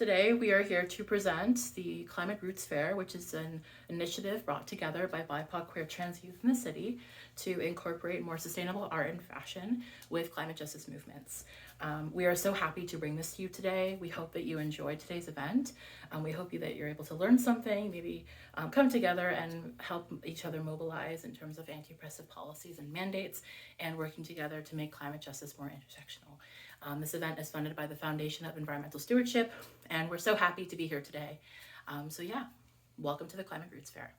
Today we are here to present the Climate Roots Fair, which is an initiative brought together by BIPOC queer trans youth in the city to incorporate more sustainable art and fashion with climate justice movements. We are so happy to bring this to you today. We hope that you enjoyed today's event. We hope that you're able to learn something, maybe come together and help each other mobilize in terms of anti-oppressive policies and mandates, and working together to make climate justice more intersectional. This event is funded by the Foundation of Environmental Stewardship, and we're so happy to be here today. So yeah, welcome to the Climate Roots Fair.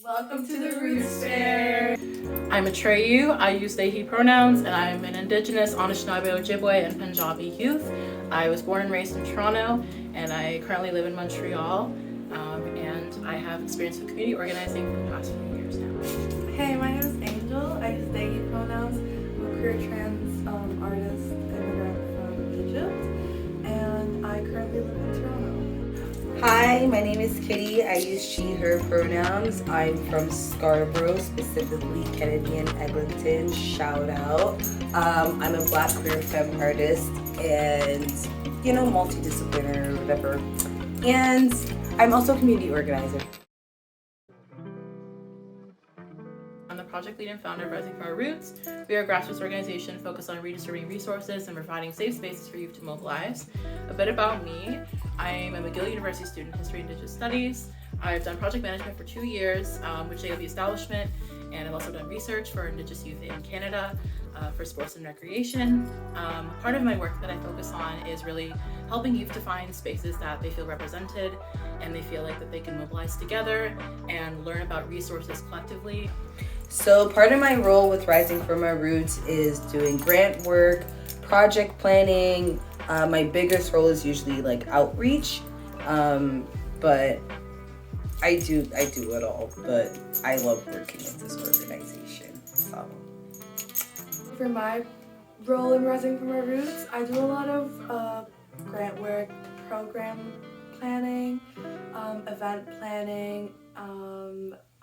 Welcome to the Roots Fair. I'm Atreyu. I use they, he pronouns, and I'm an Indigenous, Anishinaabe, Ojibwe, and Punjabi youth. I was born and raised in Toronto, and I currently live in Montreal, and I have experience with community organizing for the past few years now. Hey, my name is Angel. I use they, he pronouns. I'm a queer trans artist immigrant from Egypt, and I currently live in Toronto. Hi, my name is Kitty. I use she, her pronouns. I'm from Scarborough, specifically Kennedy and Eglinton. Shout out. I'm a Black queer femme artist and, multidisciplinary or whatever. And I'm also a community organizer. I'm the project lead and founder of Rising from Our Roots. We are a grassroots organization focused on redistributing resources and providing safe spaces for youth to mobilize. A bit about me. I'm a McGill University student in History and Indigenous Studies. I've done project management for 2 years with JW Establishment, and I've also done research for Indigenous youth in Canada for sports and recreation. Part of my work that I focus on is really helping youth to find spaces that they feel represented and they feel like that they can mobilize together and learn about resources collectively. So part of my role with Rising from Our Roots is doing grant work, project planning. My biggest role is usually outreach, but I do it all. But I love working with this organization. So For my role in Rising from Our Roots, I do a lot of grant work, program planning, event planning,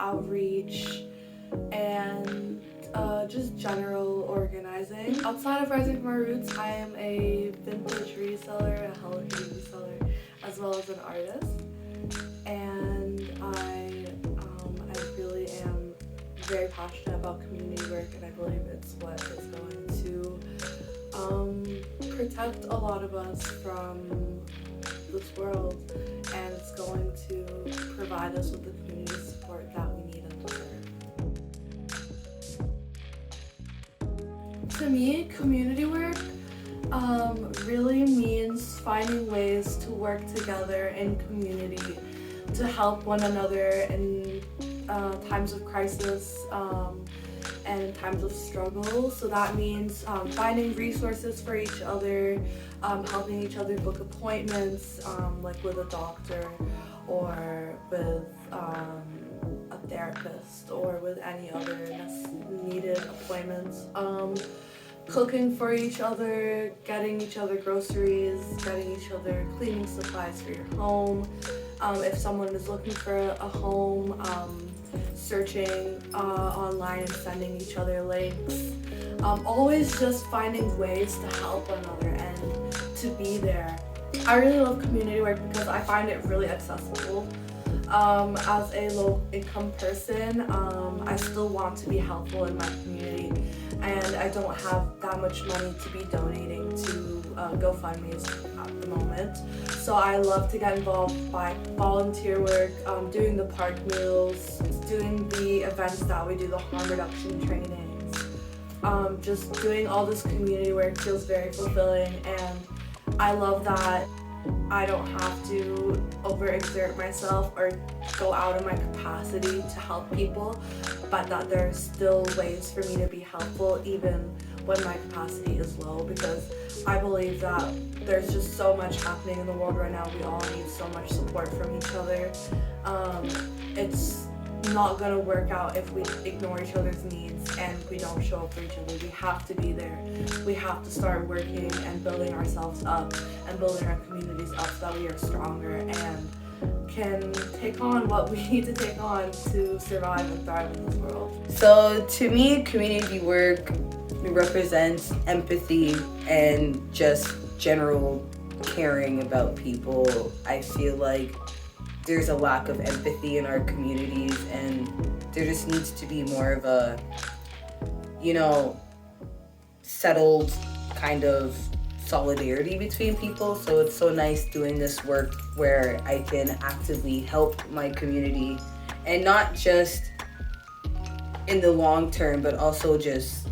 outreach, and just general organizing. Outside of Rising from Our Roots, I am a vintage reseller, a Hello Kitty reseller, as well as an artist. And I really am very passionate about community work, and I believe it's what is going to protect a lot of us from this world, and it's going to provide us with the community support that we need and deserve. To me, community work really means finding ways to work together in community to help one another in times of crisis and in times of struggle. So that means finding resources for each other, helping each other book appointments, like with a doctor or with a therapist or with any other needed appointments. Cooking for each other, getting each other groceries, getting each other cleaning supplies for your home. If someone is looking for a home, searching online and sending each other links. Always just finding ways to help one another and to be there. I really love community work because I find it really accessible. As a low-income person, I still want to be helpful in my community, and I don't have that much money to be donating to GoFundMe's at the moment. So I love to get involved by volunteer work, doing the park meals, doing the events that we do, the harm reduction trainings. Just doing all this community work feels very fulfilling, and I love that I don't have to overexert myself or go out of my capacity to help people. but that there are still ways for me to be helpful even when my capacity is low, because I believe that there's just so much happening in the world right now. We all need so much support from each other. It's not gonna work out if we ignore each other's needs and we don't show up for each other. We have to be there. We have to start working and building ourselves up and building our communities up so that we are stronger and can take on what we need to take on to survive and thrive in this world. So to me, community work represents empathy and just general caring about people. I feel like there's a lack of empathy in our communities, and there just needs to be more of a, settled kind of solidarity between people. So it's so nice doing this work where I can actively help my community, and not just in the long term, but also just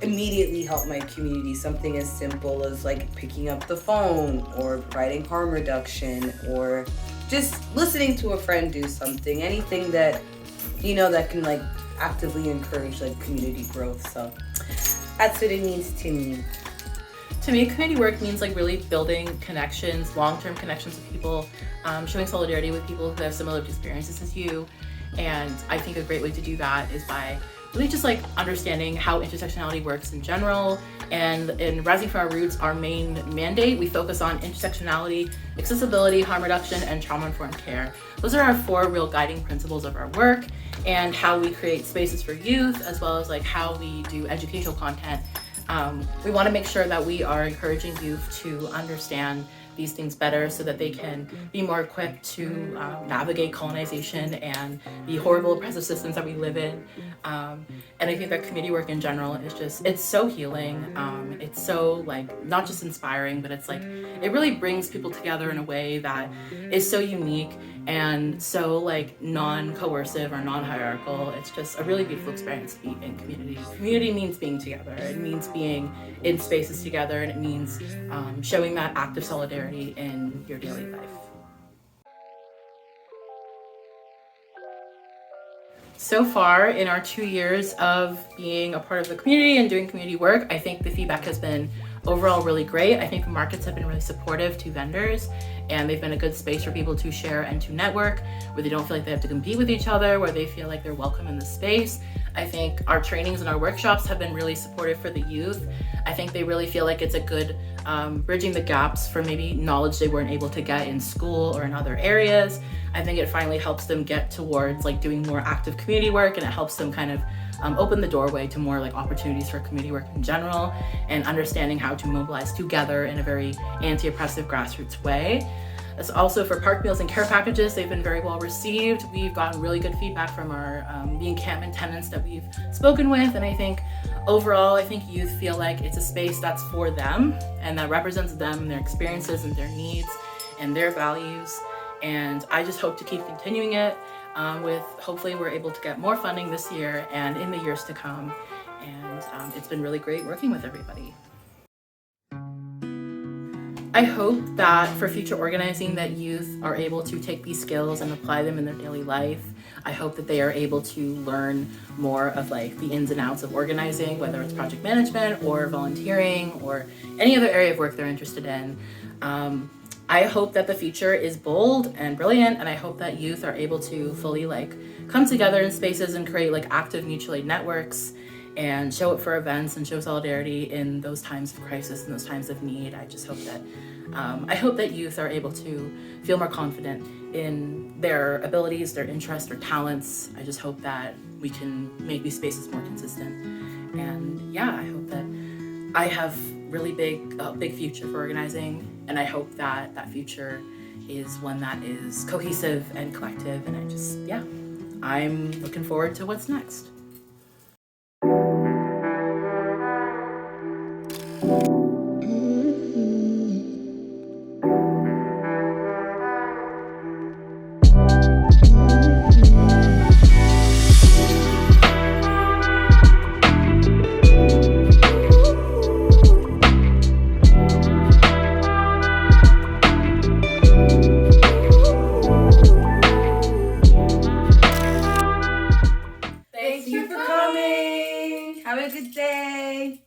immediately help my community. Something as simple as like picking up the phone or providing harm reduction or just listening to a friend do something, anything that, that can like actively encourage like community growth. So that's what it means to me. To me, community work means like really building connections, long-term connections with people, showing solidarity with people who have similar experiences as you. And I think a great way to do that is by really just like understanding how intersectionality works in general. And in Rising from Our Roots, our main mandate, we focus on intersectionality, accessibility, harm reduction, and trauma-informed care. Those are our 4 real guiding principles of our work, and how we create spaces for youth, as well as like how we do educational content. We want to make sure that we are encouraging youth to understand these things better so that they can be more equipped to navigate colonization and the horrible oppressive systems that we live in. And I think that community work in general is just, it's so healing. It's so like, not just inspiring, but it's like, it really brings people together in a way that is so unique and so like non-coercive or non-hierarchical. It's just a really beautiful experience to be in community. Community means being together. It means being in spaces together, and it means showing that active solidarity in your daily life. So far in our 2 years of being a part of the community and doing community work, I think the feedback has been overall really great. I think the markets have been really supportive to vendors, and they've been a good space for people to share and to network, where they don't feel like they have to compete with each other, where they feel like they're welcome in the space. I think our trainings and our workshops have been really supportive for the youth. I think they really feel like it's a good bridging the gaps for maybe knowledge they weren't able to get in school or in other areas. I think it finally helps them get towards like doing more active community work, and it helps them kind of open the doorway to more like opportunities for community work in general, and understanding how to mobilize together in a very anti-oppressive grassroots way. As also for park meals and care packages, they've been very well received. We've gotten really good feedback from our the encampment tenants that we've spoken with, and I think overall, I think youth feel like it's a space that's for them and that represents them, their experiences and their needs and their values. And I just hope to keep continuing it with, hopefully we're able to get more funding this year and in the years to come. And it's been really great working with everybody. I hope that for future organizing that youth are able to take these skills and apply them in their daily life. I hope that they are able to learn more of like the ins and outs of organizing, whether it's project management or volunteering or any other area of work they're interested in. I hope that the future is bold and brilliant, and I hope that youth are able to fully like come together in spaces and create like active mutual aid networks and show up for events and show solidarity in those times of crisis and those times of need. I just hope that youth are able to feel more confident in their abilities, their interests, their talents. I just hope that we can make these spaces more consistent. And yeah, I hope that I have really big future for organizing, and I hope that that future is one that is cohesive and collective. And I'm looking forward to what's next. a good day.